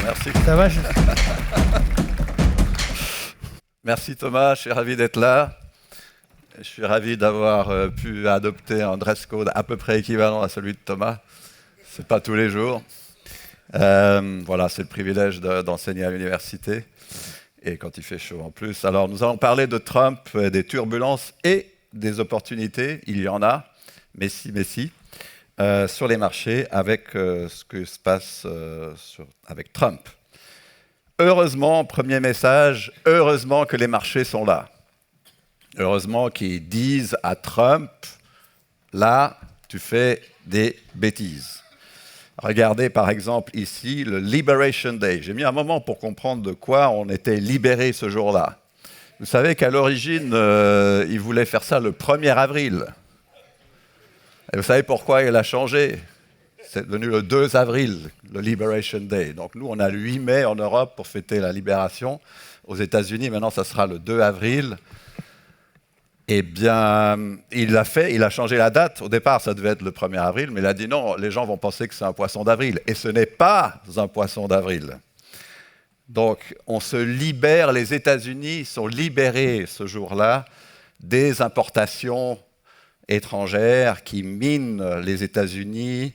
Merci. Ça va, Merci Thomas, je suis ravi d'être là. Je suis ravi d'avoir pu adopter un dress code à peu près équivalent à celui de Thomas. Ce n'est pas tous les jours. Voilà, c'est le privilège d'enseigner à l'université. Et quand il fait chaud en plus. Alors, nous allons parler de Trump, des turbulences et des opportunités. Il y en a, mais si, sur les marchés avec ce qui se passe avec Trump. Heureusement, premier message, heureusement que les marchés sont là. Heureusement qu'ils disent à Trump, là, tu fais des bêtises. Regardez par exemple ici le Liberation Day. J'ai mis un moment pour comprendre de quoi on était libéré ce jour-là. Vous savez qu'à l'origine, ils voulaient faire ça le 1er avril. Et vous savez pourquoi il a changé ? C'est devenu le 2 avril, le Liberation Day. Donc nous, on a le 8 mai en Europe pour fêter la libération. Aux États-Unis, maintenant, ça sera le 2 avril. Eh bien, il a changé la date. Au départ, ça devait être le 1er avril, mais il a dit non, les gens vont penser que c'est un poisson d'avril. Et ce n'est pas un poisson d'avril. Donc, on se libère, les États-Unis sont libérés ce jour-là des importations étrangères qui minent les États-Unis,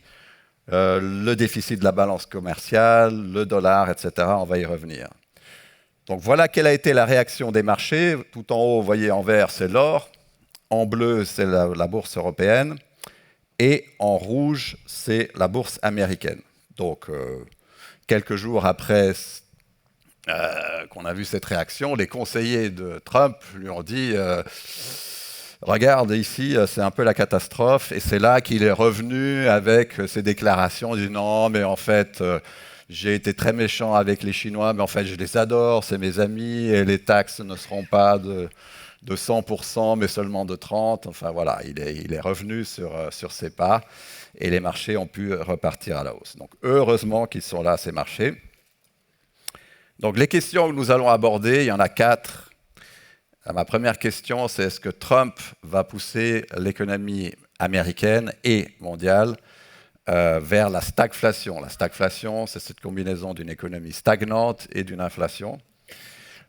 le déficit de la balance commerciale, le dollar, etc. On va y revenir. Donc voilà quelle a été la réaction des marchés. Tout en haut, vous voyez, en vert, c'est l'or. En bleu, c'est la bourse européenne. Et en rouge, c'est la bourse américaine. Donc, quelques jours après qu'on a vu cette réaction, les conseillers de Trump lui ont dit regarde, ici, c'est un peu la catastrophe. Et c'est là qu'il est revenu avec ses déclarations. Il dit non, mais en fait, j'ai été très méchant avec les Chinois, mais en fait, je les adore, c'est mes amis, et les taxes ne seront pas de 100%, mais seulement de 30%. Enfin, voilà, il est revenu sur ses pas, et les marchés ont pu repartir à la hausse. Donc, heureusement qu'ils sont là, ces marchés. Donc, les questions que nous allons aborder, il y en a 4. Ma première question, c'est est-ce que Trump va pousser l'économie américaine et mondiale vers la stagflation. La stagflation, c'est cette combinaison d'une économie stagnante et d'une inflation.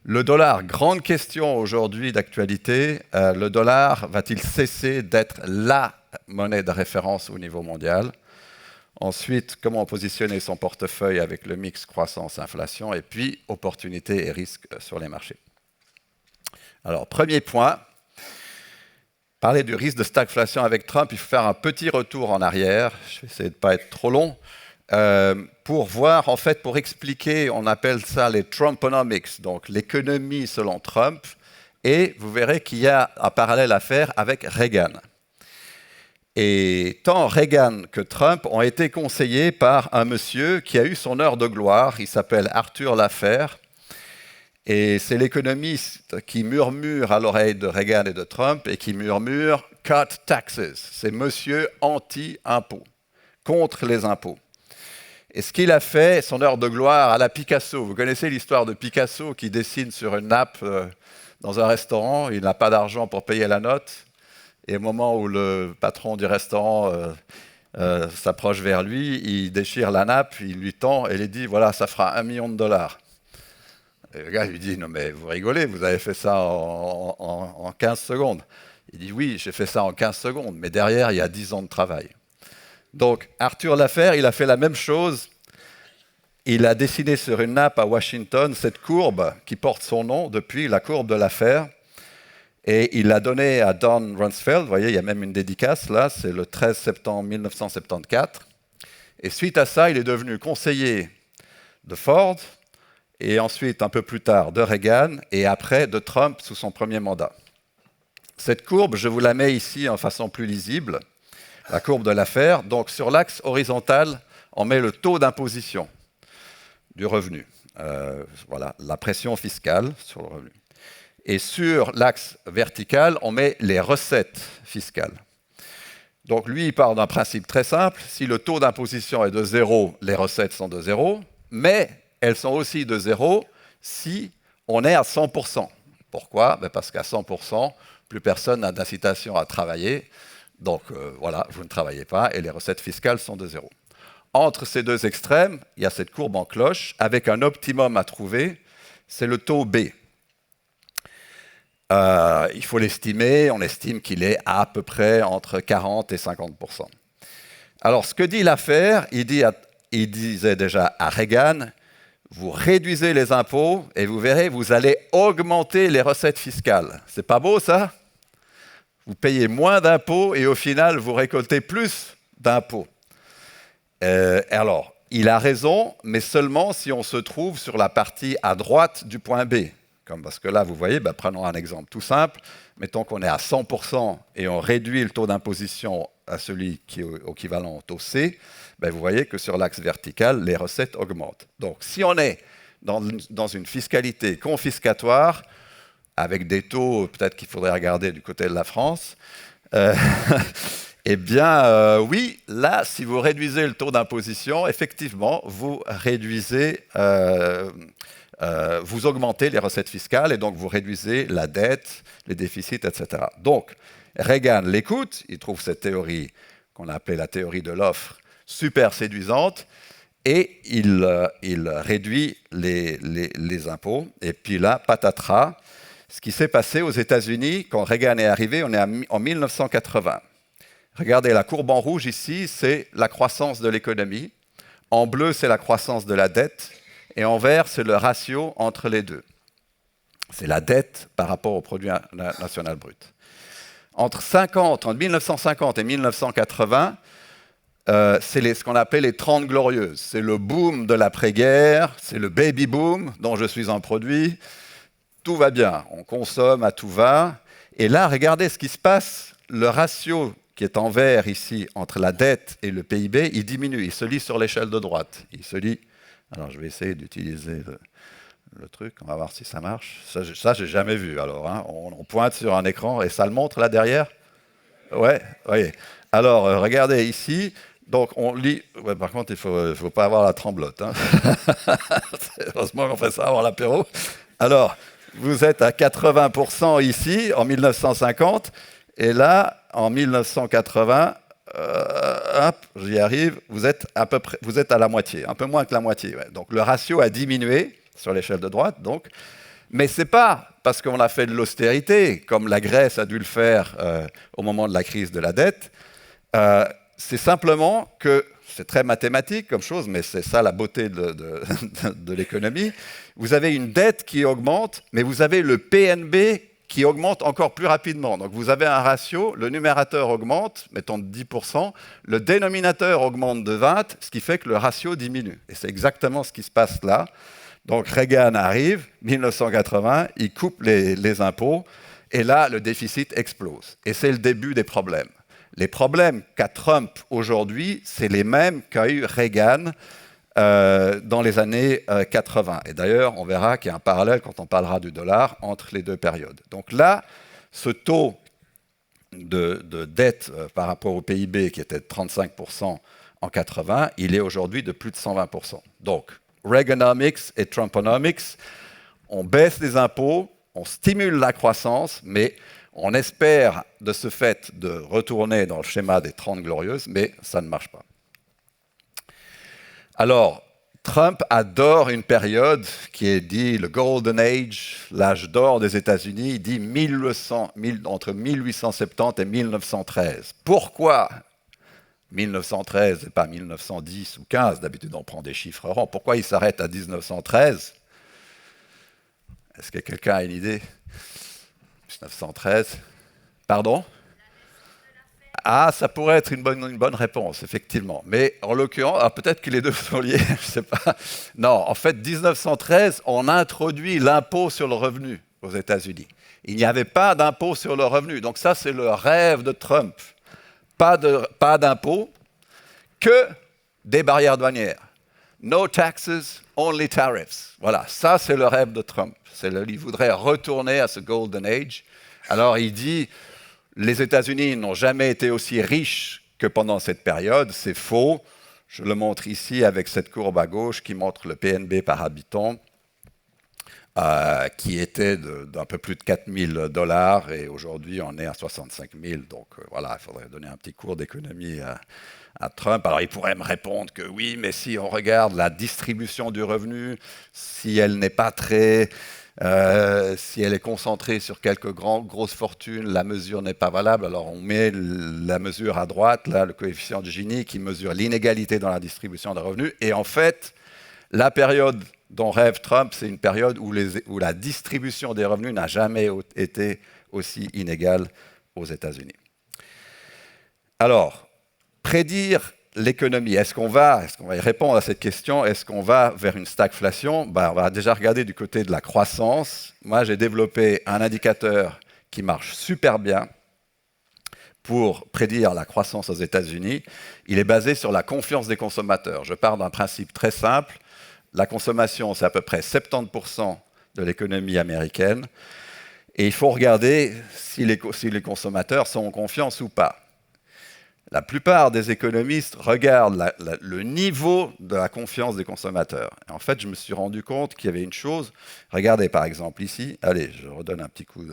Le dollar, grande question aujourd'hui d'actualité. Le dollar va-t-il cesser d'être la monnaie de référence au niveau mondial ? Ensuite, comment positionner son portefeuille avec le mix croissance-inflation ? Et puis, opportunités et risques sur les marchés. Alors, premier point. Parler du risque de stagflation avec Trump, il faut faire un petit retour en arrière. Je vais essayer de ne pas être trop long. Pour voir, en fait, pour expliquer, on appelle ça les Trumponomics, donc l'économie selon Trump. Et vous verrez qu'il y a un parallèle à faire avec Reagan. Et tant Reagan que Trump ont été conseillés par un monsieur qui a eu son heure de gloire. Il s'appelle Arthur Laffer. Et c'est l'économiste qui murmure à l'oreille de Reagan et de Trump et qui murmure « cut taxes ». C'est monsieur anti-impôts, contre les impôts. Et ce qu'il a fait, son heure de gloire à la Picasso. Vous connaissez l'histoire de Picasso qui dessine sur une nappe dans un restaurant. Il n'a pas d'argent pour payer la note. Et au moment où le patron du restaurant s'approche vers lui, il déchire la nappe, il lui tend et il dit « voilà, ça fera $1 million ». Et le gars lui dit « non mais vous rigolez, vous avez fait ça en 15 secondes ». Il dit « oui, j'ai fait ça en 15 secondes, mais derrière, il y a 10 ans de travail ». Donc Arthur Laffer, il a fait la même chose. Il a dessiné sur une nappe à Washington cette courbe qui porte son nom depuis, la courbe de Laffer. Et il l'a donnée à Don Rumsfeld. Vous voyez, il y a même une dédicace là, c'est le 13 septembre 1974. Et suite à ça, il est devenu conseiller de Ford, et ensuite, un peu plus tard, de Reagan, et après, de Trump sous son premier mandat. Cette courbe, je vous la mets ici en façon plus lisible, la courbe de Laffer. Donc, sur l'axe horizontal, on met le taux d'imposition du revenu. Voilà, la pression fiscale sur le revenu. Et sur l'axe vertical, on met les recettes fiscales. Donc, lui, il part d'un principe très simple. Si le taux d'imposition est de 0, les recettes sont de 0, mais elles sont aussi de 0 si on est à 100%. Pourquoi ? Parce qu'à 100%, plus personne n'a d'incitation à travailler. Donc voilà, vous ne travaillez pas et les recettes fiscales sont de 0. Entre ces deux extrêmes, il y a cette courbe en cloche avec un optimum à trouver, c'est le taux B. Il faut l'estimer, on estime qu'il est à peu près entre 40 et 50%. Alors, ce que dit l'affaire, il disait déjà à Reagan, vous réduisez les impôts et vous verrez, vous allez augmenter les recettes fiscales. C'est pas beau ça? Vous payez moins d'impôts et au final, vous récoltez plus d'impôts. Alors, il a raison, mais seulement si on se trouve sur la partie à droite du point B. Parce que là, vous voyez, prenons un exemple tout simple. Mettons qu'on est à 100% et on réduit le taux d'imposition à celui qui est équivalent au taux C. Vous voyez que sur l'axe vertical, les recettes augmentent. Donc, si on est dans une fiscalité confiscatoire, avec des taux, peut-être qu'il faudrait regarder du côté de la France, eh bien, oui, là, si vous réduisez le taux d'imposition, effectivement, vous réduisez, vous augmentez les recettes fiscales et donc vous réduisez la dette, les déficits, etc. Donc, Reagan l'écoute, il trouve cette théorie qu'on a appelée la théorie de l'offre super séduisante et il réduit les impôts. Et puis là, patatras, ce qui s'est passé aux États-Unis quand Reagan est arrivé, on est en 1980. Regardez, la courbe en rouge ici, c'est la croissance de l'économie. En bleu, c'est la croissance de la dette. Et en vert, c'est le ratio entre les deux. C'est la dette par rapport au produit national brut. Entre 1950 et 1980, c'est ce qu'on appelait les 30 glorieuses. C'est le boom de l'après-guerre, c'est le baby boom dont je suis un produit. Tout va bien, on consomme à tout va. Et là, regardez ce qui se passe. Le ratio qui est en vert ici entre la dette et le PIB, il diminue. Il se lit sur l'échelle de droite. Il se lit. Alors, je vais essayer d'utiliser le truc. On va voir si ça marche. Ça j'ai jamais vu. Alors, hein, on pointe sur un écran et ça le montre là derrière. Ouais, voyez. Alors, regardez ici. Donc, on lit. Ouais, par contre, il faut pas avoir la tremblote. Hein. Heureusement qu'on fait ça avant l'apéro. Alors, vous êtes à 80% ici en 1950. Et là, en 1980, hop, j'y arrive, vous êtes à la moitié, un peu moins que la moitié. Ouais. Donc le ratio a diminué sur l'échelle de droite, donc. Mais ce n'est pas parce qu'on a fait de l'austérité, comme la Grèce a dû le faire au moment de la crise de la dette. C'est simplement que, c'est très mathématique comme chose, mais c'est ça la beauté de l'économie. Vous avez une dette qui augmente, mais vous avez le PNB qui augmente encore plus rapidement. Donc vous avez un ratio, le numérateur augmente, mettons de 10%, le dénominateur augmente de 20%, ce qui fait que le ratio diminue. Et c'est exactement ce qui se passe là. Donc Reagan arrive, 1980, il coupe les impôts, et là, le déficit explose. Et c'est le début des problèmes. Les problèmes qu'a Trump aujourd'hui, c'est les mêmes qu'a eu Reagan dans les années 80. Et d'ailleurs, on verra qu'il y a un parallèle quand on parlera du dollar entre les deux périodes. Donc là, ce taux de dette par rapport au PIB qui était de 35% en 80, il est aujourd'hui de plus de 120%. Donc, Reaganomics et Trumponomics, on baisse les impôts, on stimule la croissance, mais on espère de ce fait de retourner dans le schéma des 30 glorieuses, mais ça ne marche pas. Alors, Trump adore une période qui est dit le Golden Age, l'âge d'or des États-Unis. Il dit entre 1870 et 1913. Pourquoi 1913 et pas 1910 ou 15? D'habitude, on prend des chiffres ronds. Pourquoi il s'arrête à 1913? Est-ce que quelqu'un a une idée? 1913. Pardon? Ah, ça pourrait être une bonne réponse, effectivement. Mais en l'occurrence, peut-être que les deux sont liés, je ne sais pas. Non, en fait, 1913, on introduit l'impôt sur le revenu aux États-Unis. Il n'y avait pas d'impôt sur le revenu. Donc ça, c'est le rêve de Trump. Pas d'impôt, que des barrières douanières. No taxes, only tariffs. Voilà, ça, c'est le rêve de Trump. Il voudrait retourner à ce Golden Age. Alors, il dit... Les États-Unis n'ont jamais été aussi riches que pendant cette période. C'est faux. Je le montre ici avec cette courbe à gauche qui montre le PNB par habitant, qui était d'un peu plus de 4 000 $ et aujourd'hui on est à 65 000. Donc voilà, il faudrait donner un petit cours d'économie à Trump. Alors il pourrait me répondre que oui, mais si on regarde la distribution du revenu, si elle n'est pas très... si elle est concentrée sur quelques grosses fortunes, la mesure n'est pas valable. Alors on met la mesure à droite, là, le coefficient de Gini, qui mesure l'inégalité dans la distribution des revenus. Et en fait, la période dont rêve Trump, c'est une période où la distribution des revenus n'a jamais été aussi inégale aux États-Unis. Alors, prédire l'économie, est-ce qu'on va y répondre à cette question? Est-ce qu'on va vers une stagflation? On va déjà regarder du côté de la croissance. Moi, j'ai développé un indicateur qui marche super bien pour prédire la croissance aux États-Unis. Il est basé sur la confiance des consommateurs. Je pars d'un principe très simple. La consommation, c'est à peu près 70% de l'économie américaine. Et il faut regarder si les consommateurs sont en confiance ou pas. La plupart des économistes regardent le niveau de la confiance des consommateurs. Et en fait, je me suis rendu compte qu'il y avait une chose. Regardez par exemple ici. Allez, je redonne un petit coup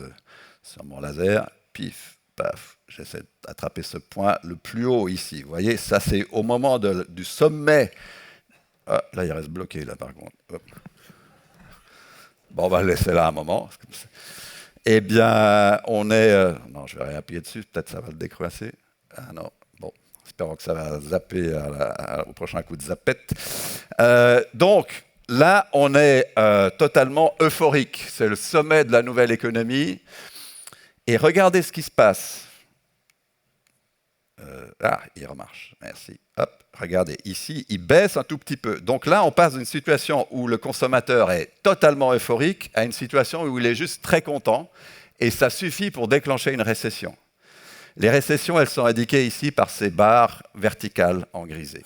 sur mon laser. Pif, paf. J'essaie d'attraper ce point le plus haut ici. Vous voyez, ça c'est au moment du sommet. Ah, là, il reste bloqué, là, par contre. Hop. Bon, on va le laisser là un moment. Eh bien, on est... non, je vais réappuyer dessus. Peut-être ça va le décroisser. Ah non. Bon, espérons que ça va zapper au prochain coup de zapette. Donc, là, on est totalement euphorique. C'est le sommet de la nouvelle économie. Et regardez ce qui se passe. Il remarche. Merci. Hop, regardez. Ici, il baisse un tout petit peu. Donc là, on passe d'une situation où le consommateur est totalement euphorique à une situation où il est juste très content. Et ça suffit pour déclencher une récession. Les récessions, elles sont indiquées ici par ces barres verticales en grisé.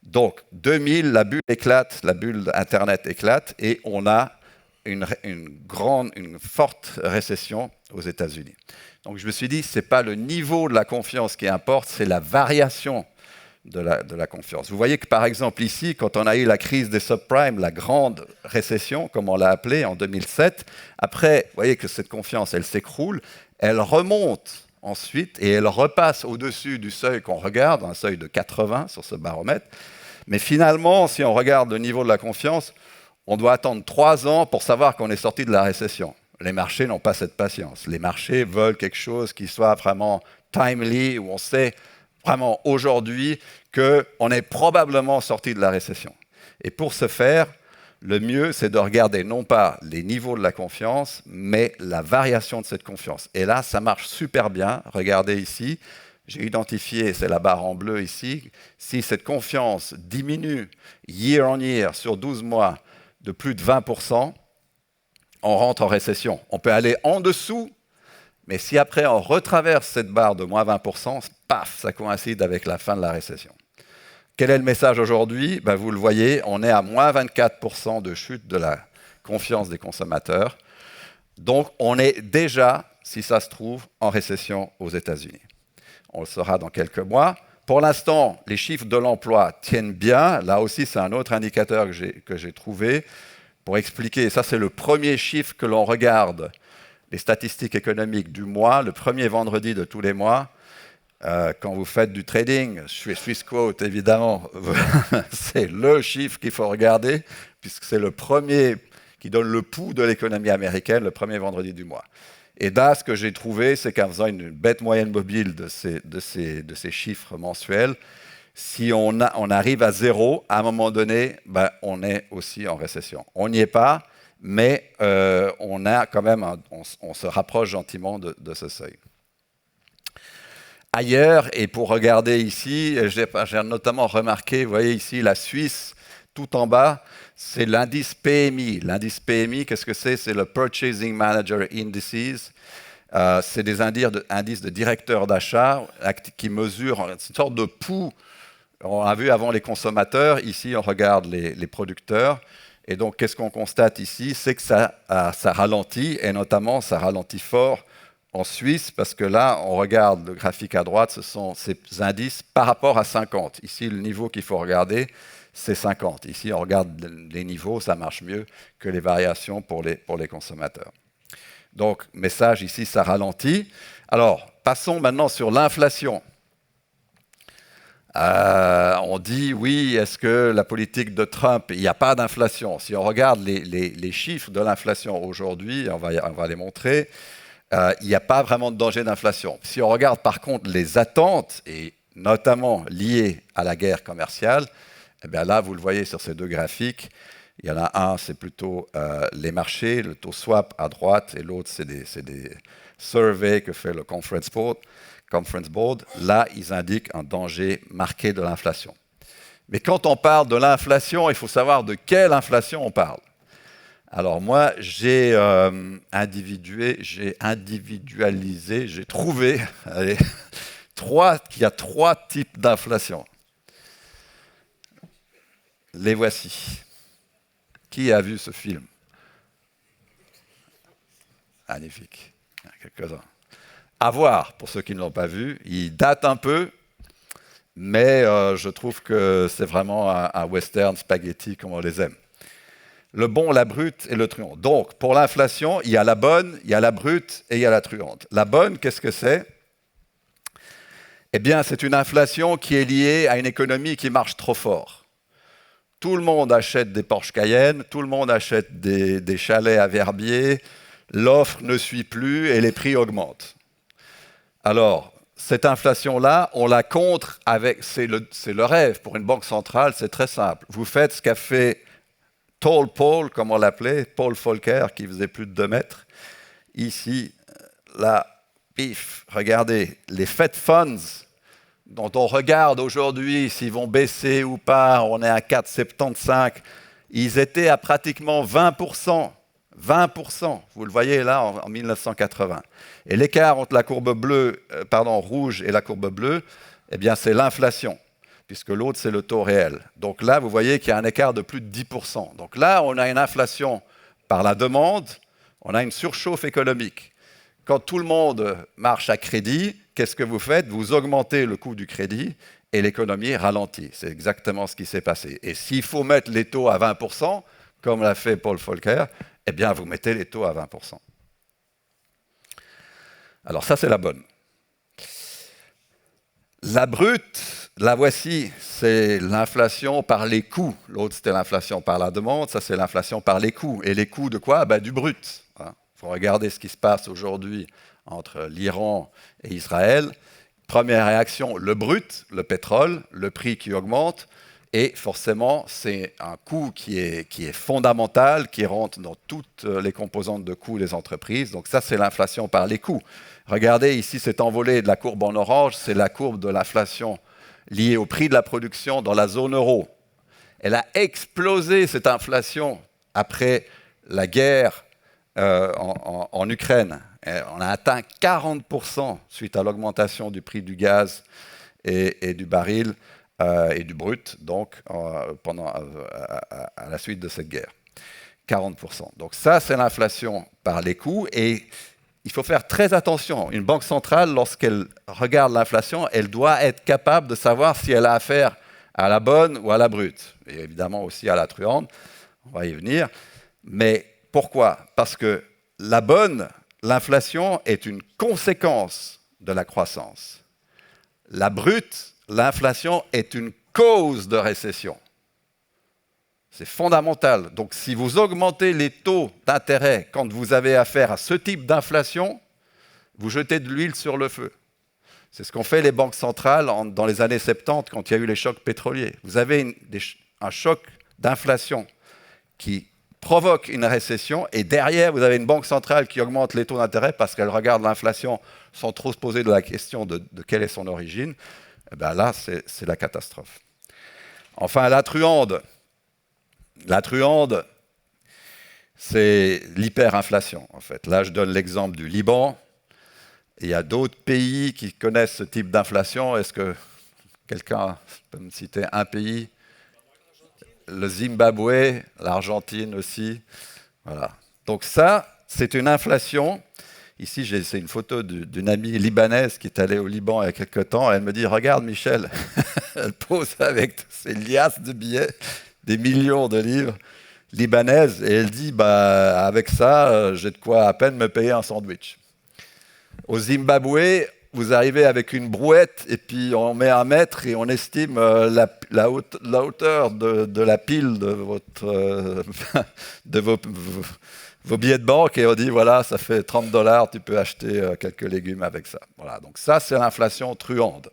Donc, 2000, la bulle éclate, la bulle Internet éclate, et on a une forte récession aux États-Unis. Donc, je me suis dit, ce n'est pas le niveau de la confiance qui importe, c'est la variation de la confiance. Vous voyez que, par exemple, ici, quand on a eu la crise des subprimes, la grande récession, comme on l'a appelée, en 2007, après, vous voyez que cette confiance, elle s'écroule, elle remonte ensuite, et elle repasse au-dessus du seuil qu'on regarde, un seuil de 80 sur ce baromètre. Mais finalement, si on regarde le niveau de la confiance, on doit attendre 3 ans pour savoir qu'on est sorti de la récession. Les marchés n'ont pas cette patience. Les marchés veulent quelque chose qui soit vraiment timely, où on sait vraiment aujourd'hui qu'on est probablement sorti de la récession. Et pour ce faire, le mieux, c'est de regarder non pas les niveaux de la confiance, mais la variation de cette confiance. Et là, ça marche super bien. Regardez ici, j'ai identifié, c'est la barre en bleu ici, si cette confiance diminue year on year sur 12 mois de plus de 20%, on rentre en récession. On peut aller en dessous, mais si après on retraverse cette barre de moins 20%, paf, ça coïncide avec la fin de la récession. Quel est le message aujourd'hui? Vous le voyez, on est à moins 24% de chute de la confiance des consommateurs. Donc, on est déjà, si ça se trouve, en récession aux États-Unis. On le saura dans quelques mois. Pour l'instant, les chiffres de l'emploi tiennent bien. Là aussi, c'est un autre indicateur que j'ai trouvé pour expliquer. Ça, c'est le premier chiffre que l'on regarde, les statistiques économiques du mois, le premier vendredi de tous les mois. Quand vous faites du trading, Swissquote, évidemment, c'est le chiffre qu'il faut regarder, puisque c'est le premier qui donne le pouls de l'économie américaine, le premier vendredi du mois. Et là, ce que j'ai trouvé, c'est qu'en faisant une bête moyenne mobile de ces chiffres mensuels, si on arrive à 0, à un moment donné, on est aussi en récession. On n'y est pas, mais on a quand même on se rapproche gentiment de ce seuil. Ailleurs, et pour regarder ici, j'ai notamment remarqué, vous voyez ici la Suisse, tout en bas, c'est l'indice PMI. L'indice PMI, qu'est-ce que c'est? C'est le Purchasing Manager Indices. C'est des indices de directeurs d'achat qui mesurent une sorte de pouls. On a vu avant les consommateurs, ici on regarde les producteurs. Et donc, qu'est-ce qu'on constate ici? C'est que ça ralentit, et notamment ça ralentit fort en Suisse, parce que là, on regarde le graphique à droite, ce sont ces indices par rapport à 50. Ici, le niveau qu'il faut regarder, c'est 50. Ici, on regarde les niveaux, ça marche mieux que les variations pour les consommateurs. Donc, message ici, ça ralentit. Alors, passons maintenant sur l'inflation. On dit, oui, est-ce que la politique de Trump, il n'y a pas d'inflation? Si on regarde les chiffres de l'inflation aujourd'hui, on va les montrer, il n'y a pas vraiment de danger d'inflation. Si on regarde par contre les attentes, et notamment liées à la guerre commerciale, eh bien là, vous le voyez sur ces deux graphiques, il y en a un, c'est plutôt les marchés, le taux swap à droite, et l'autre, c'est des surveys que fait le Conference Board. Là, ils indiquent un danger marqué de l'inflation. Mais quand on parle de l'inflation, il faut savoir de quelle inflation on parle. Alors moi, j'ai individualisé, j'ai trouvé qu'il y a trois types d'inflation. Les voici. Qui a vu ce film? Magnifique. Il y a quelques-uns. À voir, pour ceux qui ne l'ont pas vu. Il date un peu, mais je trouve que c'est vraiment un western spaghetti comme on les aime. Le bon, la brute et le truand. Donc, pour l'inflation, il y a la bonne, il y a la brute et il y a la truande. La bonne, qu'est-ce que c'est? Eh bien, c'est une inflation qui est liée à une économie qui marche trop fort. Tout le monde achète des Porsche Cayenne, tout le monde achète des chalets à Verbier, l'offre ne suit plus et les prix augmentent. Alors, cette inflation-là, on la contre avec... C'est le rêve pour une banque centrale, c'est très simple. Vous faites ce qu'a fait Tall Paul, comme on l'appelait, Paul Volcker, qui faisait plus de 2 mètres. Ici, là, pif, regardez, les Fed Funds, dont on regarde aujourd'hui s'ils vont baisser ou pas, on est à 4,75, ils étaient à pratiquement 20%. 20%, vous le voyez là en 1980. Et l'écart entre la courbe rouge et la courbe bleue, eh bien c'est l'inflation, puisque l'autre c'est le taux réel. Donc là, vous voyez qu'il y a un écart de plus de 10%. Donc là, on a une inflation par la demande, on a une surchauffe économique. Quand tout le monde marche à crédit, qu'est-ce que vous faites? Vous augmentez le coût du crédit et l'économie ralentit. C'est exactement ce qui s'est passé. Et s'il faut mettre les taux à 20%, comme l'a fait Paul Volcker, eh bien, vous mettez les taux à 20%. Alors ça, c'est la bonne. La brute, la voici, c'est l'inflation par les coûts. L'autre, c'était l'inflation par la demande. Ça, c'est l'inflation par les coûts. Et les coûts de quoi? Du brut. Il faut regarder ce qui se passe aujourd'hui entre l'Iran et Israël. Première réaction, le brut, le pétrole, le prix qui augmente. Et forcément, c'est un coût qui est fondamental, qui rentre dans toutes les composantes de coûts des entreprises. Donc ça, c'est l'inflation par les coûts. Regardez ici, cet envolé de la courbe en orange, c'est la courbe de l'inflation liée au prix de la production dans la zone euro. Elle a explosé, cette inflation, après la guerre en Ukraine. On a atteint 40% suite à l'augmentation du prix du gaz et du baril. Et du brut, donc, à la suite de cette guerre. 40%. Donc ça, c'est l'inflation par les coûts. Et il faut faire très attention. Une banque centrale, lorsqu'elle regarde l'inflation, elle doit être capable de savoir si elle a affaire à la bonne ou à la brute. Et évidemment aussi à la truande. On va y venir. Mais pourquoi? Parce que la bonne, l'inflation est une conséquence de la croissance. La brute, l'inflation est une cause de récession. C'est fondamental. Donc, si vous augmentez les taux d'intérêt quand vous avez affaire à ce type d'inflation, vous jetez de l'huile sur le feu. C'est ce qu'ont fait les banques centrales dans les années 70 quand il y a eu les chocs pétroliers. Vous avez un choc d'inflation qui provoque une récession et derrière, vous avez une banque centrale qui augmente les taux d'intérêt parce qu'elle regarde l'inflation sans trop se poser de la question de quelle est son origine. Eh bien là, c'est la catastrophe. Enfin, la truande. La truande, c'est l'hyperinflation, en fait. Là, je donne l'exemple du Liban. Il y a d'autres pays qui connaissent ce type d'inflation. Est-ce que quelqu'un peut me citer un pays? Le Zimbabwe, l'Argentine aussi. Voilà. Donc ça, c'est une inflation. Ici, c'est une photo d'une amie libanaise qui est allée au Liban il y a quelque temps. Elle me dit, regarde Michel, elle pose avec ses liasses de billets, des millions de livres libanaises, et elle dit, avec ça, j'ai de quoi à peine me payer un sandwich. Au Zimbabwe, vous arrivez avec une brouette et puis on met un mètre et on estime la hauteur de la pile de, de vos billets de banque et on dit voilà, ça fait $30, tu peux acheter quelques légumes avec ça. Voilà, donc ça c'est l'inflation truande.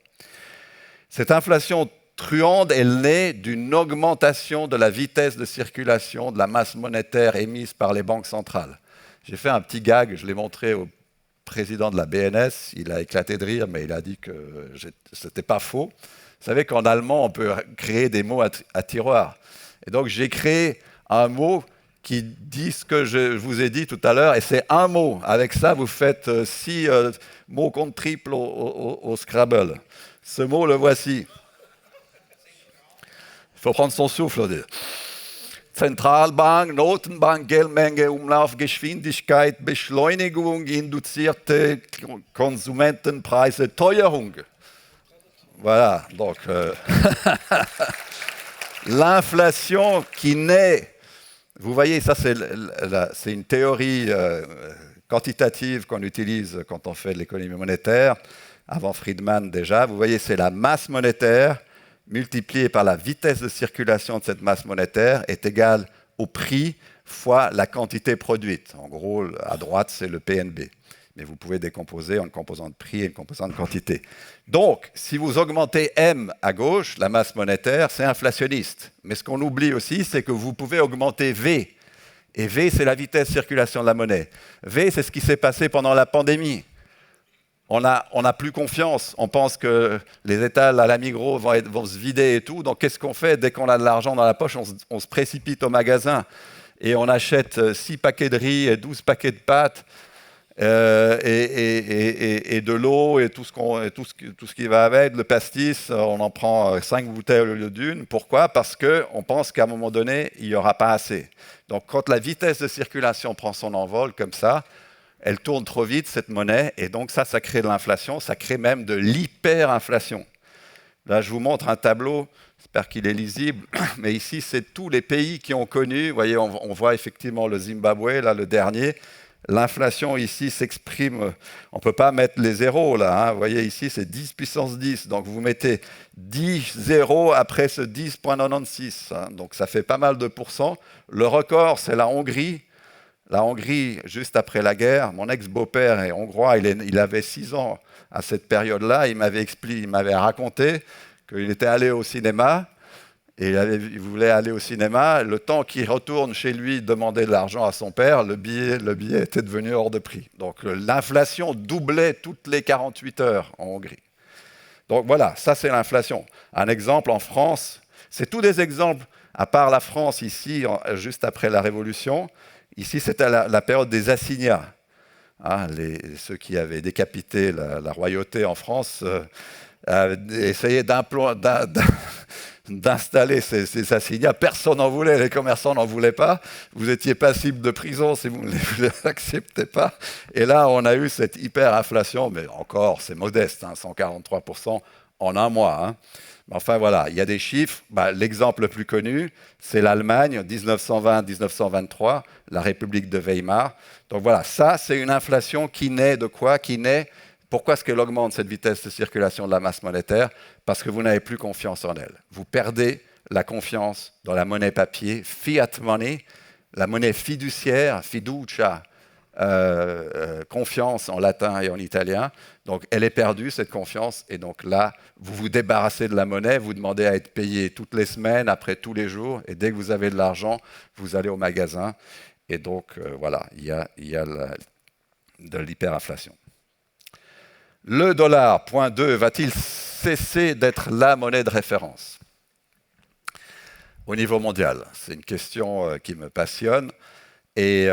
Cette inflation truande, elle naît d'une augmentation de la vitesse de circulation de la masse monétaire émise par les banques centrales. J'ai fait un petit gag, je l'ai montré au président de la BNS, il a éclaté de rire, mais il a dit que ce n'était pas faux. Vous savez qu'en allemand, on peut créer des mots à tiroir. Et donc, j'ai créé un mot qui dit ce que je vous ai dit tout à l'heure, et c'est un mot. Avec ça, vous faites 6 mots compte triple au Scrabble. Ce mot, le voici. Il faut prendre son souffle. On dit. Zentralbank, Notenbank, Geldmenge, Umlaufgeschwindigkeit, Beschleunigung, induzierte Konsumentenpreise, Teuerung. Voilà, donc l'inflation qui naît, vous voyez, ça c'est une théorie quantitative qu'on utilise quand on fait de l'économie monétaire, avant Friedman déjà, vous voyez, c'est la masse monétaire multiplié par la vitesse de circulation de cette masse monétaire est égale au prix fois la quantité produite. En gros, à droite, c'est le PNB. Mais vous pouvez décomposer en une composante prix et une composante quantité. Donc, si vous augmentez M à gauche, la masse monétaire, c'est inflationniste. Mais ce qu'on oublie aussi, c'est que vous pouvez augmenter V. Et V, c'est la vitesse de circulation de la monnaie. V, c'est ce qui s'est passé pendant la pandémie. On n'a plus confiance. On pense que les étals à la Migros vont se vider et tout. Donc, qu'est-ce qu'on fait? Dès qu'on a de l'argent dans la poche, on se précipite au magasin et on achète 6 paquets de riz et 12 paquets de pâtes et de l'eau et tout ce qui va avec, le pastis. On en prend 5 bouteilles au lieu d'une. Pourquoi? Parce qu'on pense qu'à un moment donné, il n'y aura pas assez. Donc, quand la vitesse de circulation prend son envol comme ça, elle tourne trop vite, cette monnaie, et donc ça crée de l'inflation, ça crée même de l'hyperinflation. Là, je vous montre un tableau, j'espère qu'il est lisible, mais ici, c'est tous les pays qui ont connu, vous voyez, on voit effectivement le Zimbabwe, là, le dernier. L'inflation ici s'exprime, on ne peut pas mettre les zéros là, hein. Vous voyez ici, c'est 10 puissance 10, donc vous mettez 10 zéros après ce 10,96, hein. Donc ça fait pas mal de pourcents. Le record, c'est la Hongrie. La Hongrie, juste après la guerre, mon ex-beau-père est hongrois, il avait 6 ans à cette période-là, il m'avait raconté qu'il était allé au cinéma, et il voulait aller au cinéma, le temps qu'il retourne chez lui demander de l'argent à son père, le billet était devenu hors de prix. Donc l'inflation doublait toutes les 48 heures en Hongrie. Donc voilà, ça c'est l'inflation. Un exemple en France, c'est tous des exemples, à part la France ici, juste après la Révolution. Ici, c'était la période des assignats. Hein, ceux qui avaient décapité la royauté en France essayaient d'installer ces assignats. Personne n'en voulait, les commerçants n'en voulaient pas. Vous étiez passible de prison si vous ne les acceptez pas. Et là, on a eu cette hyperinflation, mais encore, c'est modeste, hein, 143% en un mois. Hein. Enfin voilà, il y a des chiffres. L'exemple le plus connu, c'est l'Allemagne, 1920-1923, la République de Weimar. Donc voilà, ça c'est une inflation qui naît de quoi? Pourquoi est-ce qu'elle augmente cette vitesse de circulation de la masse monétaire? Parce que vous n'avez plus confiance en elle. Vous perdez la confiance dans la monnaie papier, fiat money, la monnaie fiduciaire, fiducia, confiance en latin et en italien. Donc, elle est perdue, cette confiance, et donc là, vous vous débarrassez de la monnaie, vous demandez à être payé toutes les semaines, après tous les jours, et dès que vous avez de l'argent, vous allez au magasin, et donc, voilà, il y a de l'hyperinflation. Le dollar, point 2, va-t-il cesser d'être la monnaie de référence au niveau mondial? C'est une question qui me passionne. Et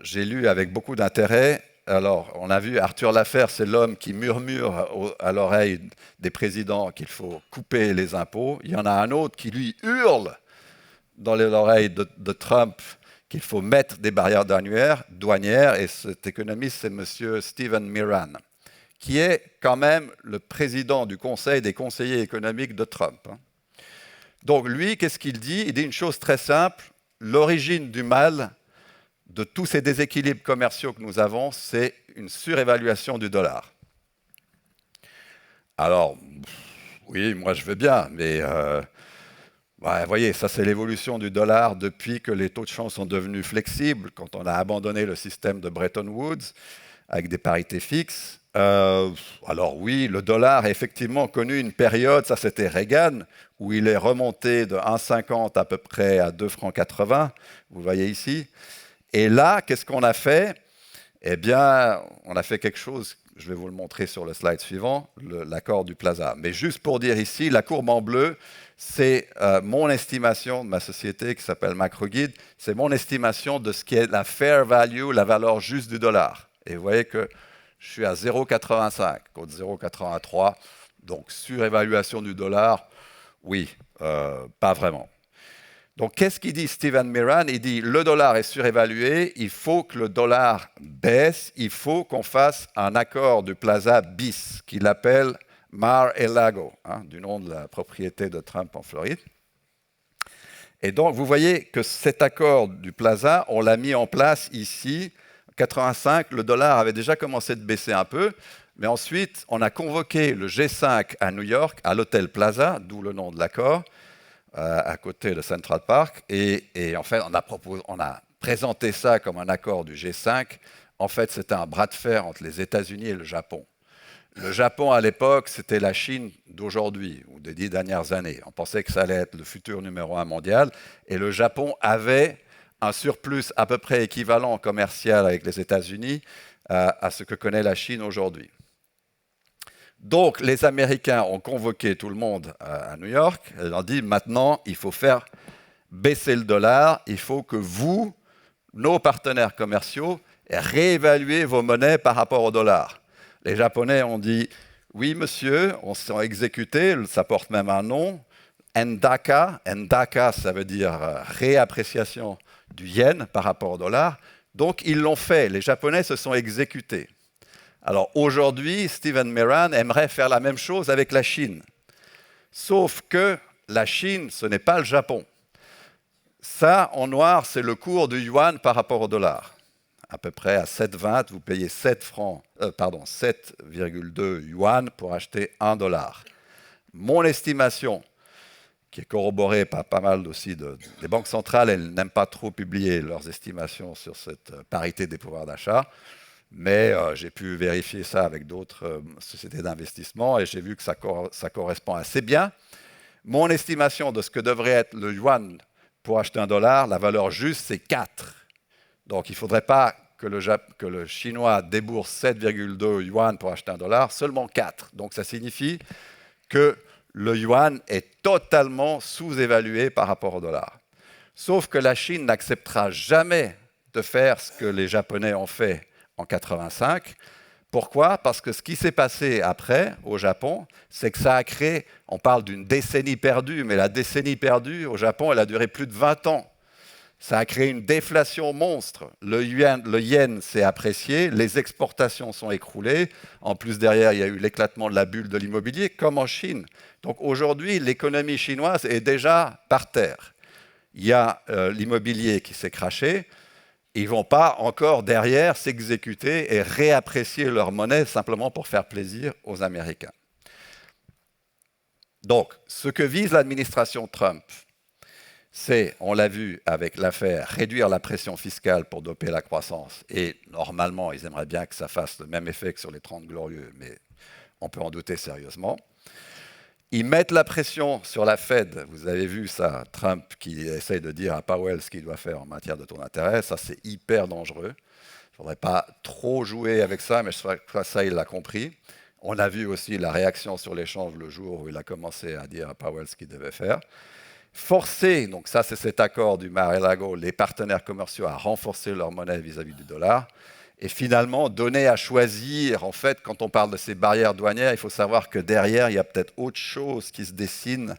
j'ai lu avec beaucoup d'intérêt. Alors, on a vu Arthur Laffer, c'est l'homme qui murmure à l'oreille des présidents qu'il faut couper les impôts. Il y en a un autre qui, lui, hurle dans l'oreille de Trump qu'il faut mettre des barrières douanières. Et cet économiste, c'est M. Stephen Miran, qui est quand même le président du Conseil des conseillers économiques de Trump. Donc, lui, qu'est-ce qu'il dit? Il dit une chose très simple. L'origine du mal de tous ces déséquilibres commerciaux que nous avons, c'est une surévaluation du dollar. Alors, oui, moi je veux bien, mais ouais, voyez, ça c'est l'évolution du dollar depuis que les taux de change sont devenus flexibles, quand on a abandonné le système de Bretton Woods avec des parités fixes. Alors oui, le dollar a effectivement connu une période, ça c'était Reagan, où il est remonté de 1,50 à peu près à 2 francs 80, vous voyez ici. Et là, qu'est-ce qu'on a fait? Eh bien, on a fait quelque chose, je vais vous le montrer sur le slide suivant, l'accord du Plaza. Mais juste pour dire ici, la courbe en bleu, c'est mon estimation de ma société qui s'appelle MacroGuide, c'est mon estimation de ce qui est la fair value, la valeur juste du dollar. Et vous voyez que je suis à 0,85 contre 0,83, donc surévaluation du dollar, oui, pas vraiment. Donc, qu'est-ce qu'il dit Steven Miran? Il dit le dollar est surévalué, il faut que le dollar baisse, il faut qu'on fasse un accord du Plaza bis, qu'il appelle Mar-a-Lago, du nom de la propriété de Trump en Floride. Et donc, vous voyez que cet accord du Plaza, on l'a mis en place ici. En 1985, le dollar avait déjà commencé de baisser un peu, mais ensuite, on a convoqué le G5 à New York, à l'hôtel Plaza, d'où le nom de l'accord, à côté de Central Park, et en fait, on a présenté ça comme un accord du G5. En fait, c'était un bras de fer entre les États-Unis et le Japon. Le Japon, à l'époque, c'était la Chine d'aujourd'hui, ou des 10 dernières années. On pensait que ça allait être le futur numéro 1 mondial, et le Japon avait un surplus à peu près équivalent commercial avec les États-Unis à ce que connaît la Chine aujourd'hui. Donc, les Américains ont convoqué tout le monde à New York. Ils ont dit, maintenant, il faut faire baisser le dollar. Il faut que vous, nos partenaires commerciaux, réévaluez vos monnaies par rapport au dollar. Les Japonais ont dit, oui, monsieur, on s'est exécuté. Ça porte même un nom, Endaka. Endaka, ça veut dire réappréciation du yen par rapport au dollar. Donc, ils l'ont fait. Les Japonais se sont exécutés. Alors aujourd'hui, Steven Miran aimerait faire la même chose avec la Chine. Sauf que la Chine, ce n'est pas le Japon. Ça, en noir, c'est le cours du yuan par rapport au dollar. À peu près à 7,20, vous payez 7,2 yuan pour acheter 1 dollar. Mon estimation, qui est corroborée par pas mal aussi des banques centrales, elles n'aiment pas trop publier leurs estimations sur cette parité des pouvoirs d'achat. Mais j'ai pu vérifier ça avec d'autres sociétés d'investissement et j'ai vu que ça correspond assez bien. Mon estimation de ce que devrait être le yuan pour acheter 1 dollar, la valeur juste, c'est 4. Donc il ne faudrait pas que le Chinois débourse 7,2 yuan pour acheter 1 dollar, seulement 4. Donc ça signifie que le yuan est totalement sous-évalué par rapport au dollar. Sauf que la Chine n'acceptera jamais de faire ce que les Japonais ont fait en 1985. Pourquoi? Parce que ce qui s'est passé après au Japon, c'est que ça a créé, on parle d'une décennie perdue, mais la décennie perdue au Japon, elle a duré plus de 20 ans. Ça a créé une déflation monstre. Le yen s'est apprécié, les exportations sont écroulées. En plus, derrière, il y a eu l'éclatement de la bulle de l'immobilier, comme en Chine. Donc aujourd'hui, l'économie chinoise est déjà par terre. Il y a l'immobilier qui s'est craché. Ils ne vont pas encore derrière s'exécuter et réapprécier leur monnaie simplement pour faire plaisir aux Américains. Donc, ce que vise l'administration Trump, c'est, on l'a vu avec l'affaire, réduire la pression fiscale pour doper la croissance. Et normalement, ils aimeraient bien que ça fasse le même effet que sur les 30 glorieux, mais on peut en douter sérieusement. Ils mettent la pression sur la Fed. Vous avez vu ça, Trump qui essaye de dire à Powell ce qu'il doit faire en matière de taux d'intérêt. Ça, c'est hyper dangereux. Il ne faudrait pas trop jouer avec ça, mais je crois que ça, il l'a compris. On a vu aussi la réaction sur l'échange le jour où il a commencé à dire à Powell ce qu'il devait faire. Forcer, donc ça, c'est cet accord du Mar-a-Lago, les partenaires commerciaux à renforcer leur monnaie vis-à-vis du dollar. Et finalement, donner à choisir, en fait, quand on parle de ces barrières douanières, il faut savoir que derrière, il y a peut-être autre chose qui se dessine,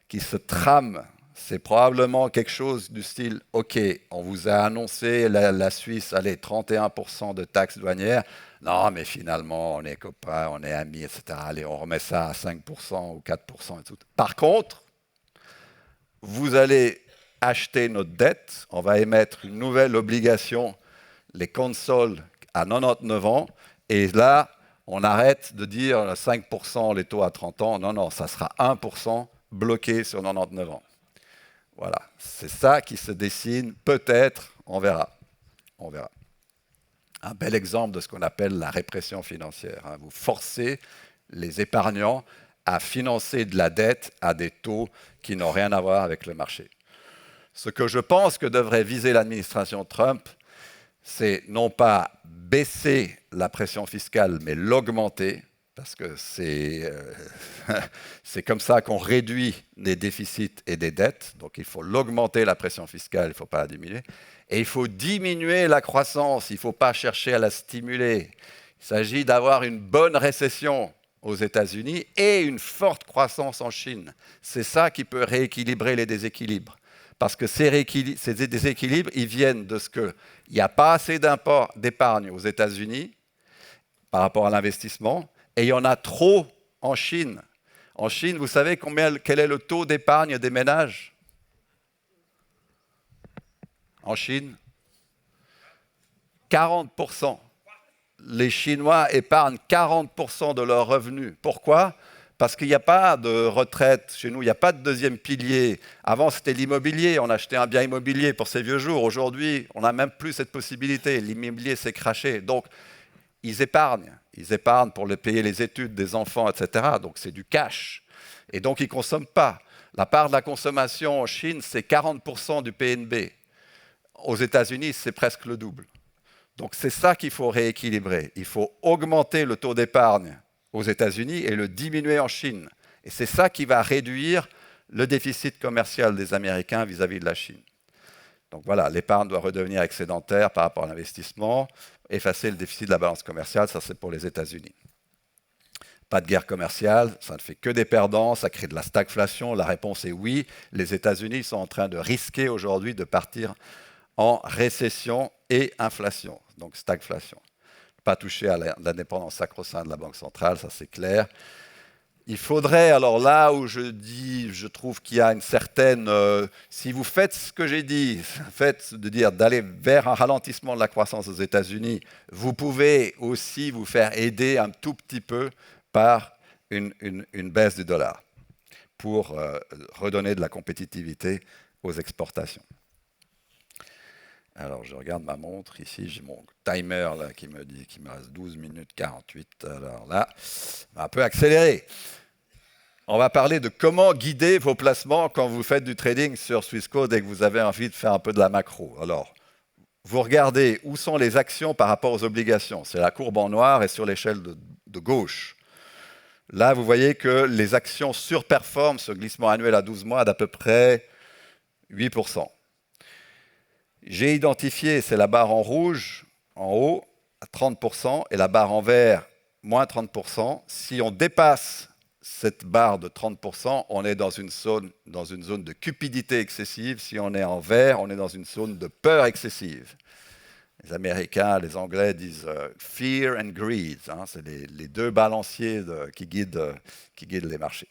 qui se trame. C'est probablement quelque chose du style, OK, on vous a annoncé la Suisse, allez, 31% de taxes douanières. Non, mais finalement, on est copains, on est amis, etc. Allez, on remet ça à 5% ou 4% et tout. Par contre, vous allez acheter notre dette, on va émettre une nouvelle obligation, les consoles à 99 ans, et là, On arrête de dire 5% les taux à 30 ans. Non, non, ça sera 1% bloqué sur 99 ans. Voilà, c'est ça qui se dessine. Peut-être, on verra. On verra. Un bel exemple de ce qu'on appelle la répression financière. Vous forcez les épargnants à financer de la dette à des taux qui n'ont rien à voir avec le marché. Ce que je pense que devrait viser l'administration Trump, c'est non pas baisser la pression fiscale, mais l'augmenter, parce que c'est comme ça qu'on réduit les déficits et des dettes. Donc il faut l'augmenter, la pression fiscale, il ne faut pas la diminuer. Et il faut diminuer la croissance, il ne faut pas chercher à la stimuler. Il s'agit d'avoir une bonne récession aux États-Unis et une forte croissance en Chine. C'est ça qui peut rééquilibrer les déséquilibres. Parce que ces déséquilibres, ils viennent de ce qu'il n'y a pas assez d'épargne aux États-Unis par rapport à l'investissement, et il y en a trop en Chine. En Chine, vous savez quel est le taux d'épargne des ménages? En Chine, 40%. Les Chinois épargnent 40% de leurs revenus. Pourquoi? Parce qu'il n'y a pas de retraite chez nous, il n'y a pas de deuxième pilier. Avant, c'était l'immobilier, on achetait un bien immobilier pour ses vieux jours. Aujourd'hui, on n'a même plus cette possibilité. L'immobilier s'est craché. Donc, ils épargnent. Ils épargnent pour payer les études des enfants, etc. Donc, c'est du cash. Et donc, ils ne consomment pas. La part de la consommation en Chine, c'est 40% du PNB. Aux États-Unis, c'est presque le double. Donc, c'est ça qu'il faut rééquilibrer. Il faut augmenter le taux d'épargne aux États-Unis et le diminuer en Chine. Et c'est ça qui va réduire le déficit commercial des Américains vis-à-vis de la Chine. Donc voilà, l'épargne doit redevenir excédentaire par rapport à l'investissement, effacer le déficit de la balance commerciale, ça c'est pour les États-Unis. Pas de guerre commerciale, ça ne fait que des perdants, ça crée de la stagflation. La réponse est oui. Les États-Unis sont en train de risquer aujourd'hui de partir en récession et inflation, donc stagflation. Pas toucher à l'indépendance sacro-sainte de la Banque centrale, ça c'est clair. Il faudrait, alors là où je trouve qu'il y a une certaine... si vous faites ce que j'ai dit, d'aller vers un ralentissement de la croissance aux États-Unis, vous pouvez aussi vous faire aider un tout petit peu par une baisse du dollar pour redonner de la compétitivité aux exportations. Alors, je regarde ma montre. Ici, j'ai mon timer là, qui me dit qu'il me reste 12 minutes 48. Alors là, un peu accéléré. On va parler de comment guider vos placements quand vous faites du trading sur Swissquote et que vous avez envie de faire un peu de la macro. Alors, vous regardez où sont les actions par rapport aux obligations. C'est la courbe en noir et sur l'échelle de gauche. Là, vous voyez que les actions surperforment ce glissement annuel à 12 mois d'à peu près 8%. J'ai identifié, c'est la barre en rouge, en haut, à 30%, et la barre en vert, moins 30%. Si on dépasse cette barre de 30%, on est dans une zone de cupidité excessive. Si on est en vert, on est dans une zone de peur excessive. Les Américains, les Anglais disent fear and greed. C'est les deux balanciers qui guident les marchés.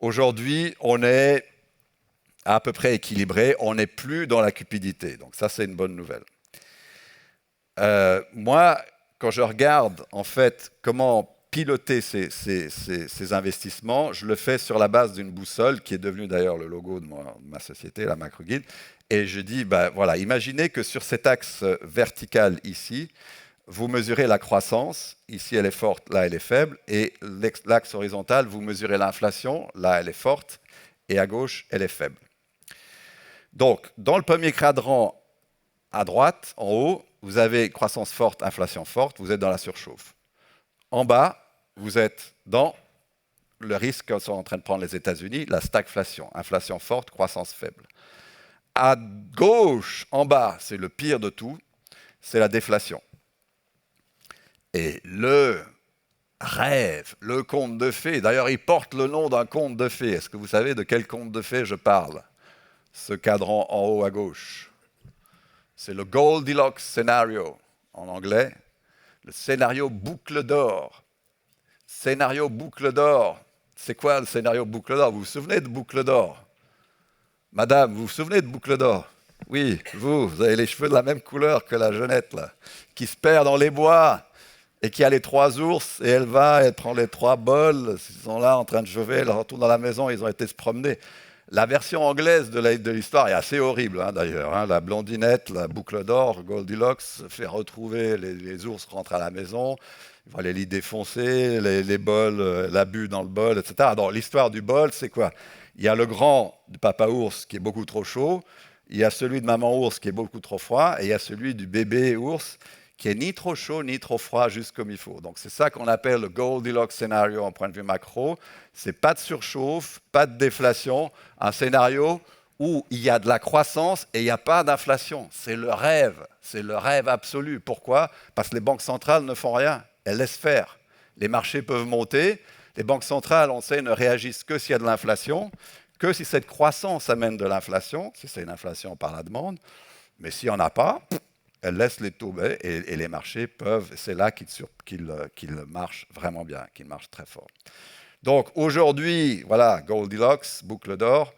Aujourd'hui, on est à peu près équilibré, on n'est plus dans la cupidité. Donc ça, c'est une bonne nouvelle. Moi, quand je regarde en fait comment piloter ces investissements, je le fais sur la base d'une boussole qui est devenue d'ailleurs le logo de ma société, la MacroGuide. Et je dis, voilà, imaginez que sur cet axe vertical ici, vous mesurez la croissance, ici elle est forte, là elle est faible, et l'axe horizontal, vous mesurez l'inflation, là elle est forte, et à gauche, elle est faible. Donc, dans le premier cadran, à droite, en haut, vous avez croissance forte, inflation forte, vous êtes dans la surchauffe. En bas, vous êtes dans le risque que sont en train de prendre les États-Unis, la stagflation, inflation forte, croissance faible. À gauche, en bas, c'est le pire de tout, c'est la déflation. Et le rêve, le conte de fées, d'ailleurs, il porte le nom d'un conte de fées. Est-ce que vous savez de quel conte de fées je parle? Ce cadran en haut à gauche. C'est le Goldilocks Scenario, en anglais. Le scénario boucle d'or. Scénario boucle d'or. C'est quoi le scénario boucle d'or? Vous vous souvenez de boucle d'or? Madame, vous vous souvenez de boucle d'or? Oui, vous avez les cheveux de la même couleur que la jeunette, là, qui se perd dans les bois. et qu'il y a les 3 ours, et elle prend les 3 bols, ils sont là en train de jouer, elle retourne dans la maison, ils ont été se promener. La version anglaise de l'histoire est assez horrible, hein, d'ailleurs. Hein. La blondinette, la boucle d'or, Goldilocks, se fait retrouver, les ours rentrent à la maison, ils voient les lits défoncés, les bols, l'abus dans le bol, etc. Donc l'histoire du bol, c'est quoi? Il y a le grand du papa ours qui est beaucoup trop chaud, il y a celui de maman ours qui est beaucoup trop froid, et il y a celui du bébé ours qui est ni trop chaud ni trop froid, juste comme il faut. Donc c'est ça qu'on appelle le Goldilocks scénario en point de vue macro. C'est pas de surchauffe, pas de déflation, un scénario où il y a de la croissance et il n'y a pas d'inflation. C'est le rêve absolu. Pourquoi? Parce que les banques centrales ne font rien, elles laissent faire. Les marchés peuvent monter, les banques centrales, on sait, ne réagissent que s'il y a de l'inflation, que si cette croissance amène de l'inflation, si c'est une inflation par la demande, mais s'il n'y en a pas, elles laissent les taux bas et les marchés peuvent, c'est là qu'ils marchent vraiment bien, qu'ils marchent très fort. Donc aujourd'hui, voilà, Goldilocks, boucle d'or,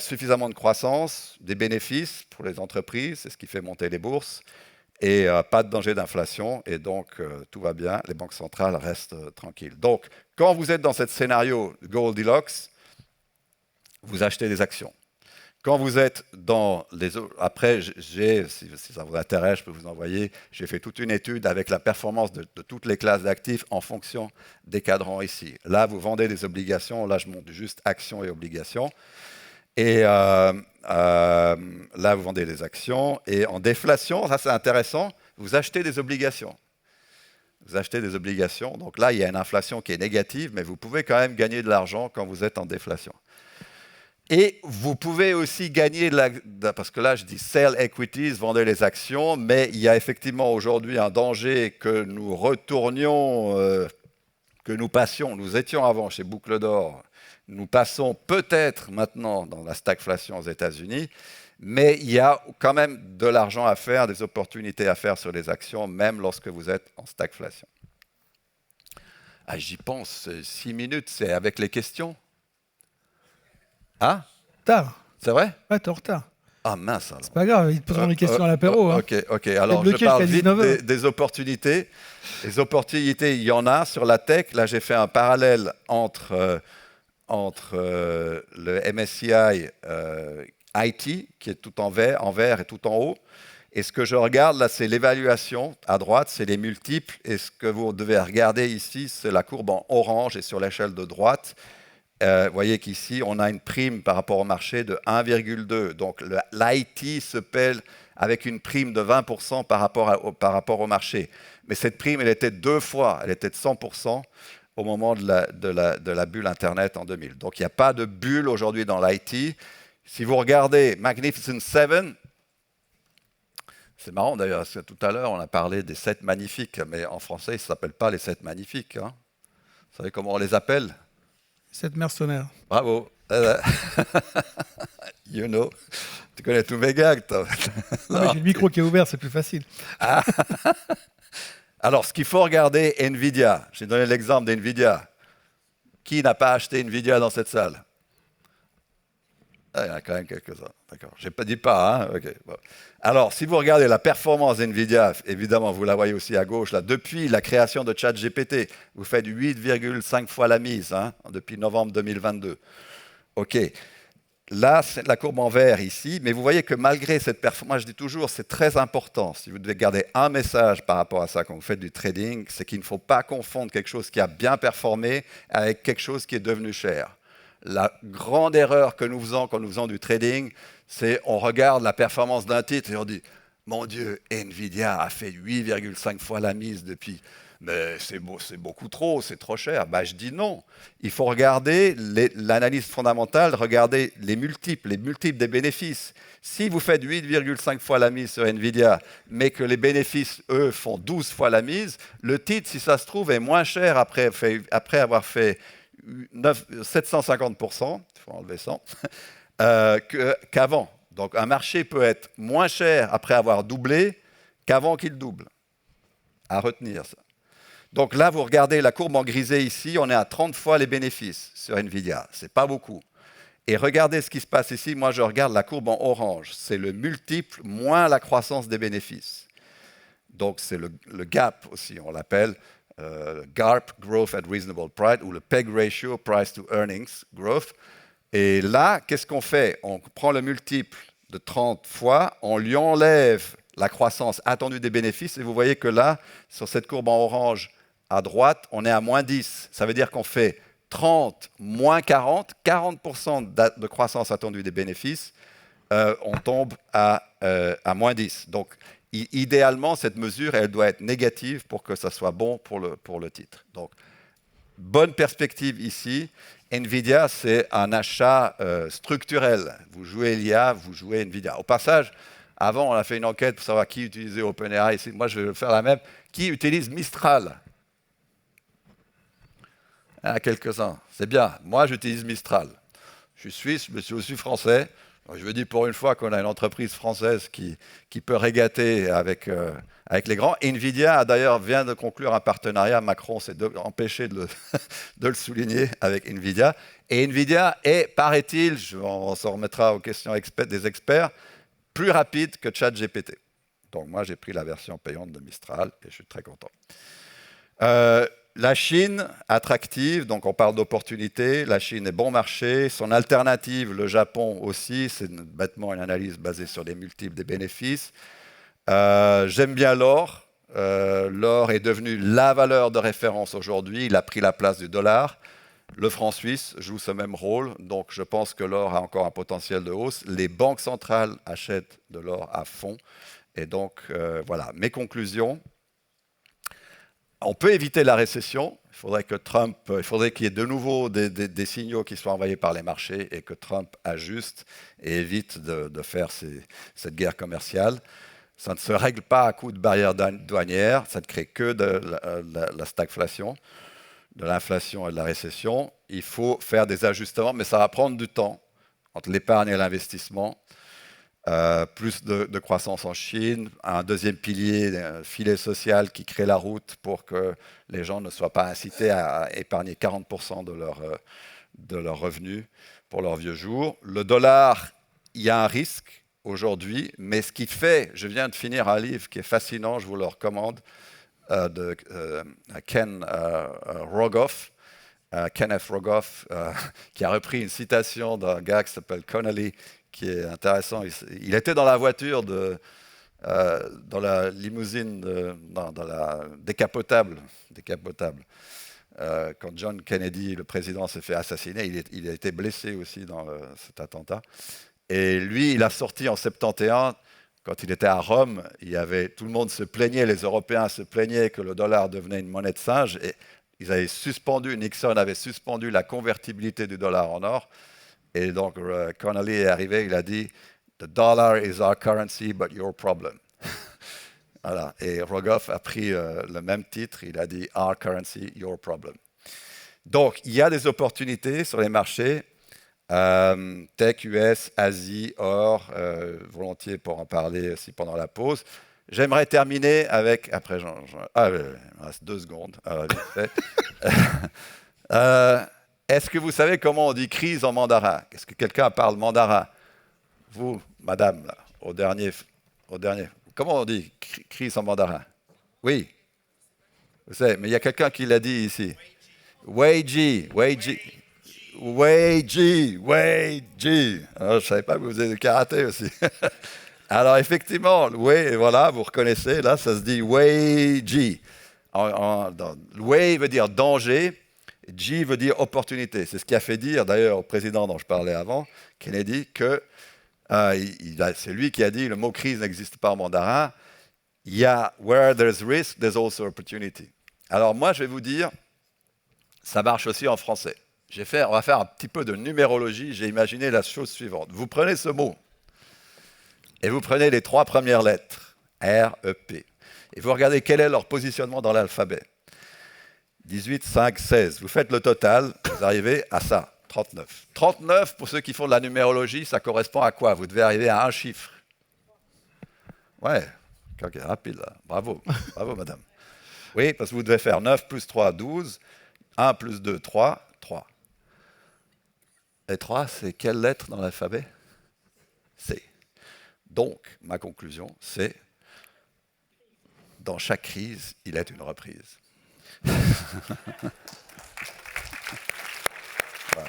suffisamment de croissance, des bénéfices pour les entreprises, c'est ce qui fait monter les bourses, et pas de danger d'inflation, et donc tout va bien, les banques centrales restent tranquilles. Donc quand vous êtes dans ce scénario Goldilocks, vous achetez des actions. Quand vous êtes dans les autres, après, si ça vous intéresse, je peux vous envoyer, j'ai fait toute une étude avec la performance de toutes les classes d'actifs en fonction des cadrans ici. Là, vous vendez des obligations, là, je montre juste actions et obligations. Et là, vous vendez des actions. Et en déflation, ça c'est intéressant, vous achetez des obligations. Vous achetez des obligations. Donc là, il y a une inflation qui est négative, mais vous pouvez quand même gagner de l'argent quand vous êtes en déflation. Et vous pouvez aussi gagner, parce que là je dis sell equities, vendez les actions, mais il y a effectivement aujourd'hui un danger que nous retournions, que nous passions, nous étions avant chez Boucle d'Or, nous passons peut-être maintenant dans la stagflation aux États-Unis, mais il y a quand même de l'argent à faire, des opportunités à faire sur les actions, même lorsque vous êtes en stagflation. Ah, j'y pense, 6 minutes, c'est avec les questions. Hein? Tard. C'est vrai? Ouais, t'es en retard. Ah mince alors. C'est pas grave, ils te poseront des questions à l'apéro. Ok. Alors je parle vite des opportunités. Les opportunités, il y en a sur la tech. Là, j'ai fait un parallèle entre le MSCI IT, qui est tout en vert et tout en haut. Et ce que je regarde là, c'est l'évaluation. À droite, c'est les multiples. Et ce que vous devez regarder ici, c'est la courbe en orange et sur l'échelle de droite. Vous voyez qu'ici, on a une prime par rapport au marché de 1,2. Donc l'IT se paie avec une prime de 20% par rapport au marché. Mais cette prime, elle était 2 fois, elle était de 100% au moment de la bulle Internet en 2000. Donc il n'y a pas de bulle aujourd'hui dans l'IT. Si vous regardez Magnificent Seven, c'est marrant d'ailleurs, parce que tout à l'heure, on a parlé des 7 magnifiques, mais en français, ils ne s'appellent pas les 7 magnifiques. Hein. Vous savez comment on les appelle? 7 mercenaires. Bravo. You know. Tu connais tous mes gags, toi. Non, mais j'ai le micro qui est ouvert, c'est plus facile. Ah. Alors, ce qu'il faut regarder, Nvidia. J'ai donné l'exemple d'Nvidia. Qui n'a pas acheté Nvidia dans cette salle? Ah, il y en a quand même quelques-uns. D'accord. Je ne dis pas, hein? Okay. Bon. Alors, si vous regardez la performance d'Nvidia, évidemment, vous la voyez aussi à gauche, là, depuis la création de ChatGPT, vous faites 8,5 fois la mise, hein, depuis novembre 2022. OK. Là, c'est la courbe en vert ici, mais vous voyez que malgré cette performance, moi je dis toujours, c'est très important, si vous devez garder un message par rapport à ça quand vous faites du trading, c'est qu'il ne faut pas confondre quelque chose qui a bien performé avec quelque chose qui est devenu cher. La grande erreur que nous faisons quand nous faisons du trading, c'est on regarde la performance d'un titre et on dit « Mon Dieu, Nvidia a fait 8,5 fois la mise depuis, mais c'est beaucoup trop, c'est trop cher. » Ben, je dis non. Il faut regarder l'analyse fondamentale, regarder les multiples des bénéfices. Si vous faites 8,5 fois la mise sur Nvidia, mais que les bénéfices, eux, font 12 fois la mise, le titre, si ça se trouve, est moins cher après avoir fait 750%, il faut enlever 100, qu'avant. Donc un marché peut être moins cher après avoir doublé qu'avant qu'il double. À retenir ça. Donc là, vous regardez la courbe en grisé ici, on est à 30 fois les bénéfices sur Nvidia. Ce n'est pas beaucoup. Et regardez ce qui se passe ici. Moi, je regarde la courbe en orange. C'est le multiple moins la croissance des bénéfices. Donc c'est le gap aussi, on l'appelle GARP, Growth at Reasonable Price, ou le PEG Ratio, Price to Earnings Growth. Et là, qu'est-ce qu'on fait? On prend le multiple de 30 fois, on lui enlève la croissance attendue des bénéfices, et vous voyez que là, sur cette courbe en orange à droite, on est à moins 10. Ça veut dire qu'on fait 30 moins 40, 40% de croissance attendue des bénéfices, on tombe à moins 10. Donc, idéalement, cette mesure, elle doit être négative pour que ça soit bon pour le titre. Donc, bonne perspective ici. NVIDIA, c'est un achat structurel. Vous jouez l'IA, vous jouez NVIDIA. Au passage, avant, on a fait une enquête pour savoir qui utilisait OpenAI. Moi, je vais faire la même. Qui utilise Mistral? Quelques-uns. C'est bien. Moi, j'utilise Mistral. Je suis suisse, mais je suis aussi français. Je veux dire pour une fois qu'on a une entreprise française qui peut régater avec les grands. NVIDIA, d'ailleurs, vient de conclure un partenariat. Macron s'est empêché de le souligner avec NVIDIA. Et NVIDIA est, paraît-il, on s'en remettra aux questions des experts, plus rapide que ChatGPT. Donc moi, j'ai pris la version payante de Mistral et je suis très content. La Chine, attractive, donc on parle d'opportunités. La Chine est bon marché. Son alternative, le Japon aussi, c'est bêtement une analyse basée sur les multiples des bénéfices. J'aime bien l'or. L'or est devenu la valeur de référence aujourd'hui. Il a pris la place du dollar. Le franc suisse joue ce même rôle. Donc je pense que l'or a encore un potentiel de hausse. Les banques centrales achètent de l'or à fond. Et donc voilà, mes conclusions. On peut éviter la récession. Il faudrait qu'il y ait de nouveau des signaux qui soient envoyés par les marchés et que Trump ajuste et évite de faire cette guerre commerciale. Ça ne se règle pas à coup de barrières douanières, ça ne crée que de la stagflation, de l'inflation et de la récession. Il faut faire des ajustements, mais ça va prendre du temps entre l'épargne et l'investissement. Plus de croissance en Chine, un deuxième pilier, un filet social qui crée la route pour que les gens ne soient pas incités à épargner 40% de leurs revenus pour leurs vieux jours. Le dollar, il y a un risque aujourd'hui, mais ce qui fait, je viens de finir un livre qui est fascinant, je vous le recommande, de Ken Rogoff, Kenneth Rogoff, qui a repris une citation d'un gars qui s'appelle Connolly, qui est intéressant. Il était dans la voiture, dans la limousine, dans la décapotable. Quand John Kennedy, le président, s'est fait assassiner, il a été blessé aussi dans cet attentat. Et lui, il a sorti en 71, quand il était à Rome, tout le monde se plaignait, les Européens se plaignaient que le dollar devenait une monnaie de singe. Et Nixon avait suspendu la convertibilité du dollar en or. Et donc, Connolly est arrivé, il a dit « The dollar is our currency, but your problem ». Voilà. Et Rogoff a pris le même titre, il a dit « Our currency, your problem ». Donc, il y a des opportunités sur les marchés, tech, US, Asie, or, volontiers pour en parler aussi pendant la pause. J'aimerais terminer avec, après, il me reste 2 secondes, vite fait. Est-ce que vous savez comment on dit crise en mandarin? Est-ce que quelqu'un parle mandarin? Vous, madame, là, au dernier. Comment on dit crise en mandarin? Oui. Vous savez, mais il y a quelqu'un qui l'a dit ici. Weiji. Je ne savais pas que vous faisiez du karaté aussi. Alors, effectivement, voilà, vous reconnaissez, là, ça se dit Weiji. Wei veut dire danger. G veut dire opportunité. C'est ce qui a fait dire, d'ailleurs, au président dont je parlais avant, Kennedy, que c'est lui qui a dit le mot crise n'existe pas en mandarin. Il y a where there's risk, there's also opportunity. Alors moi, je vais vous dire, ça marche aussi en français. On va faire un petit peu de numérologie. J'ai imaginé la chose suivante. Vous prenez ce mot et vous prenez les 3 premières lettres, R, E, P, et vous regardez quel est leur positionnement dans l'alphabet. 18, 5, 16. Vous faites le total, vous arrivez à ça, 39. 39, pour ceux qui font de la numérologie, ça correspond à quoi? Vous devez arriver à un chiffre. Ouais, ok, rapide là. Bravo, madame. Oui, parce que vous devez faire 9 plus 3, 12. 1 plus 2, 3, 3. Et 3, c'est quelle lettre dans l'alphabet? C. Donc, ma conclusion, c'est dans chaque crise, il est une reprise. Voilà.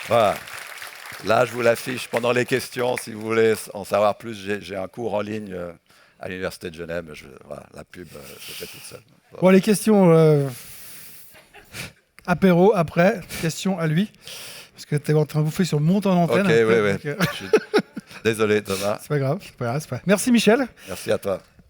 Voilà. Là, je vous l'affiche pendant les questions. Si vous voulez en savoir plus, j'ai un cours en ligne à l'Université de Genève. Voilà, la pub, je fais toute seule. Voilà. Bon, les questions apéro après, questions à lui. Parce que tu es en train de bouffer sur mon temps d'antenne. Ok, oui. Désolé, Thomas. C'est pas grave, c'est pas grave. Merci, Michel. Merci à toi.